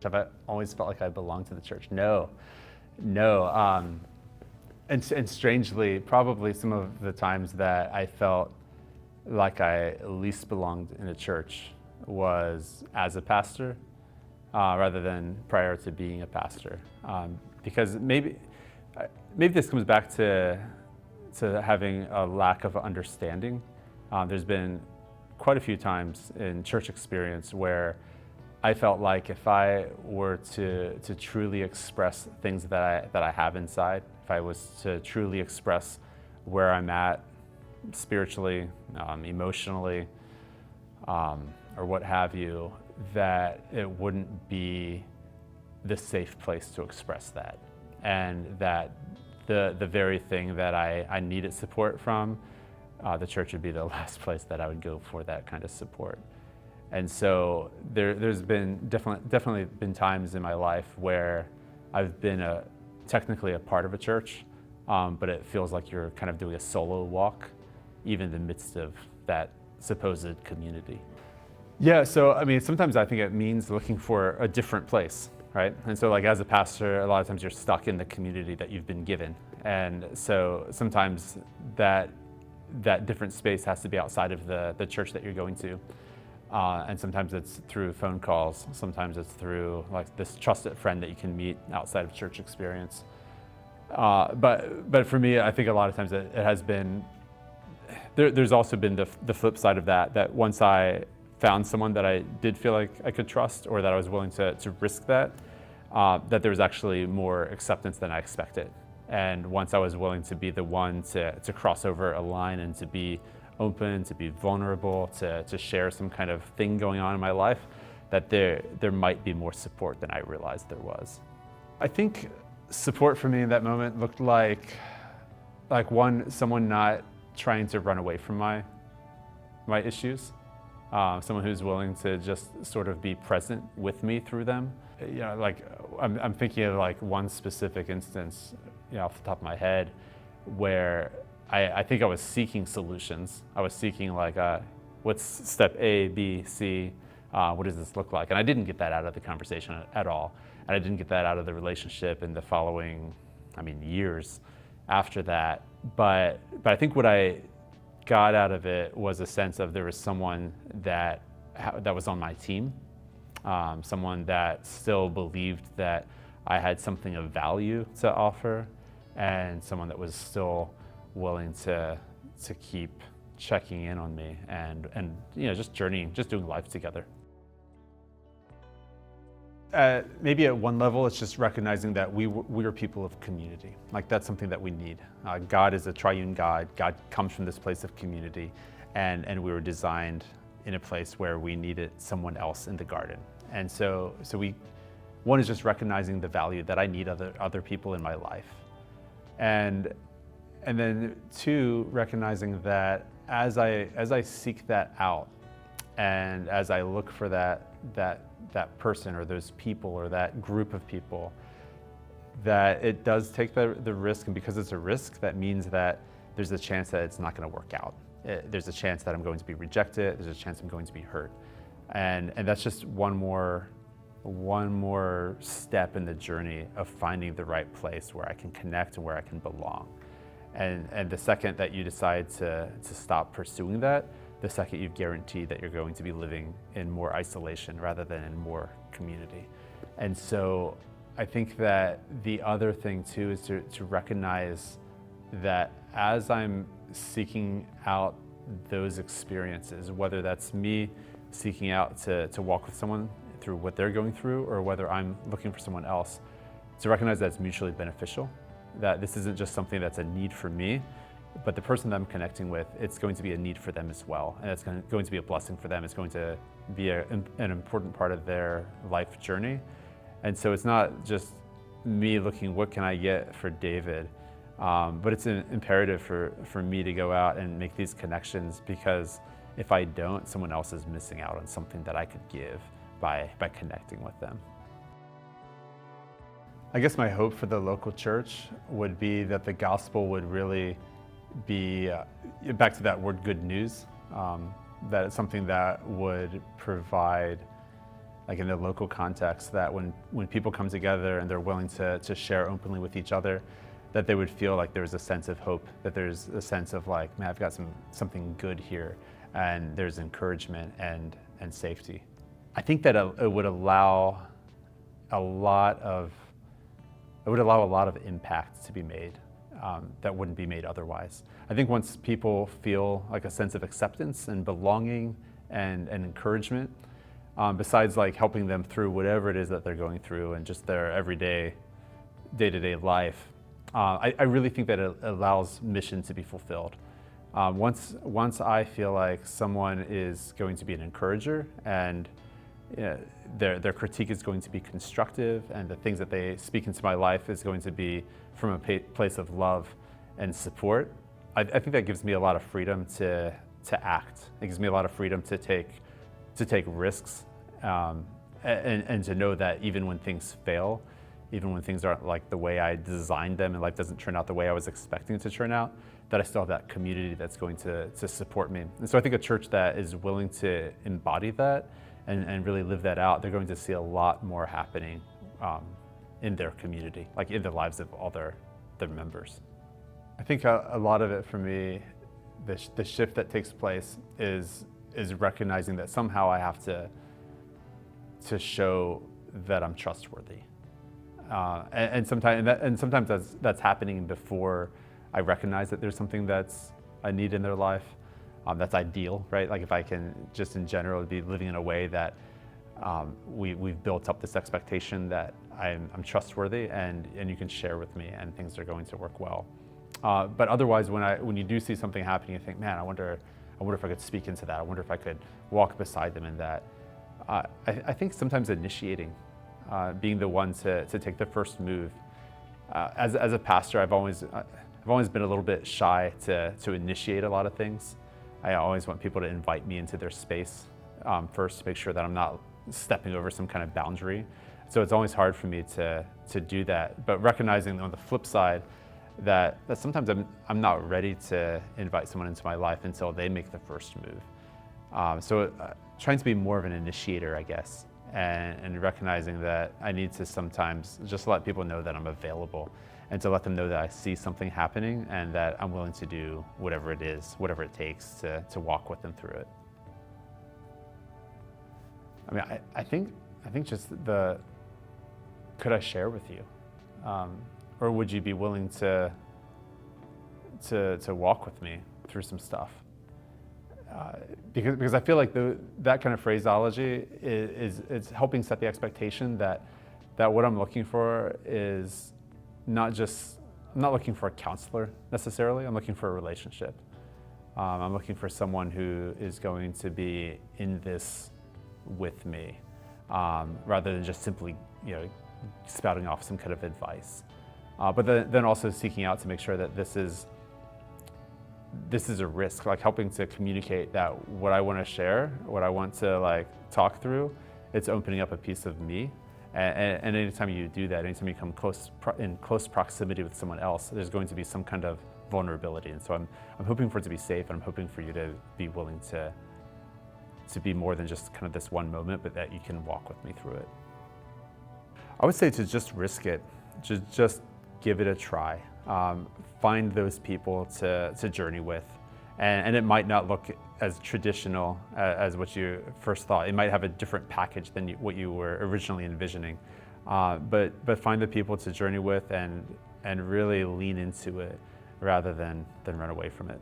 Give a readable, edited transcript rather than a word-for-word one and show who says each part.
Speaker 1: Have I always felt like I belonged to the church? No, no. And strangely, probably some of the times that I felt like I least belonged in a church was as a pastor, rather than prior to being a pastor. Because maybe this comes back to having a lack of understanding. There's been quite a few times in church experience where I felt like if I were to truly express things that I have inside, if I was to truly express where I'm at spiritually, emotionally, or what have you, that it wouldn't be the safe place to express that. And that the very thing that I needed support from, the church would be the last place that I would go for that kind of support. And so there's been definitely been times in my life where I've been technically a part of a church, but it feels like you're kind of doing a solo walk, even in the midst of that supposed community. Yeah, so I mean, sometimes I think it means looking for a different place, right? And so like as a pastor, a lot of times you're stuck in the community that you've been given. And so sometimes that different space has to be outside of the church that you're going to. And sometimes it's through phone calls. Sometimes it's through like this trusted friend that you can meet outside of church experience. But for me, I think a lot of times it has been, there's also been the flip side of that once I found someone that I did feel like I could trust, or that I was willing to risk that there was actually more acceptance than I expected. And once I was willing to be the one to cross over a line and to be open, to be vulnerable, to share some kind of thing going on in my life, that there might be more support than I realized there was. I think support for me in that moment looked like someone not trying to run away from my issues, someone who's willing to just sort of be present with me through them. You know, like I'm thinking of like one specific instance, you know, off the top of my head, where I think I was seeking solutions. I was seeking like, what's step A, B, C, what does this look like? And I didn't get that out of the conversation at all. And I didn't get that out of the relationship in the following, years after that. But I think what I got out of it was a sense of there was someone that was on my team, someone that still believed that I had something of value to offer, and someone that was still willing to keep checking in on me and you know, just journeying, just doing life together. Maybe at one level, it's just recognizing that we are people of community. Like that's something that we need. God is a triune God. God comes from this place of community, and we were designed in a place where we needed someone else in the garden. And so one is just recognizing the value that I need other people in my life, and then two, recognizing that as I seek that out, and as I look for that person or those people or that group of people, that it does take the risk, and because it's a risk, that means that there's a chance that it's not going to work out. There's a chance that I'm going to be rejected. There's a chance I'm going to be hurt, and that's just one more step in the journey of finding the right place where I can connect and where I can belong. And the second that you decide to stop pursuing that, the second you've guaranteed that you're going to be living in more isolation rather than in more community. And so I think that the other thing too is to recognize that as I'm seeking out those experiences, whether that's me seeking out to walk with someone through what they're going through, or whether I'm looking for someone else, to recognize that it's mutually beneficial, that this isn't just something that's a need for me, but the person that I'm connecting with, it's going to be a need for them as well. And it's going to be a blessing for them. It's going to be an important part of their life journey. And so it's not just me looking, what can I get for David? But it's an imperative for me to go out and make these connections, because if I don't, someone else is missing out on something that I could give by connecting with them. I guess my hope for the local church would be that the gospel would really be, back to that word, good news, that it's something that would provide like in the local context, that when people come together and they're willing to share openly with each other, that they would feel like there's a sense of hope, that there's a sense of like, man, I've got something good here, and there's encouragement and safety. I think that it would allow a lot of impact to be made that wouldn't be made otherwise. I think once people feel like a sense of acceptance and belonging and encouragement, besides like helping them through whatever it is that they're going through and just their everyday, day-to-day life, I really think that it allows mission to be fulfilled. Once I feel like someone is going to be an encourager, and their critique is going to be constructive, and the things that they speak into my life is going to be from a place of love and support, I think that gives me a lot of freedom to act. It gives me a lot of freedom to take risks, and to know that even when things fail, even when things aren't like the way I designed them and life doesn't turn out the way I was expecting it to turn out, that I still have that community that's going to support me. And so I think a church that is willing to embody that and really live that out, they're going to see a lot more happening in their community, like in the lives of all their members. I think a lot of it for me, the shift that takes place is recognizing that somehow I have to show that I'm trustworthy. And sometimes that's happening before I recognize that there's something that's a need in their life. That's ideal, right? Like if I can just in general be living in a way that we've built up this expectation that I'm trustworthy and you can share with me and things are going to work well. But otherwise, when you do see something happening, you think, man, I wonder if I could speak into that. I wonder if I could walk beside them in that. I think sometimes initiating, being the one to take the first move. As a pastor, I've always been a little bit shy to initiate a lot of things. I always want people to invite me into their space first, to make sure that I'm not stepping over some kind of boundary. So it's always hard for me to do that. But recognizing on the flip side that sometimes I'm not ready to invite someone into my life until they make the first move. So trying to be more of an initiator, I guess, and recognizing that I need to sometimes just let people know that I'm available, and to let them know that I see something happening and that I'm willing to do whatever it is, whatever it takes to walk with them through it. I mean, I think just could I share with you? Or would you be willing to walk with me through some stuff? Because I feel like that kind of phraseology is helping set the expectation that what I'm looking for is I'm not looking for a counselor necessarily. I'm looking for a relationship. I'm looking for someone who is going to be in this with me, rather than just simply spouting off some kind of advice. But then also seeking out to make sure that this is a risk, like helping to communicate that what I want to share, what I want to like talk through, it's opening up a piece of me. And anytime you do that, anytime you come in close proximity with someone else, there's going to be some kind of vulnerability. And so I'm hoping for it to be safe, and I'm hoping for you to be willing to be more than just kind of this one moment, but that you can walk with me through it. I would say to just risk it, just give it a try. Find those people to journey with. And it might not look as traditional as what you first thought. It might have a different package than what you were originally envisioning. But find the people to journey with and really lean into it rather than run away from it.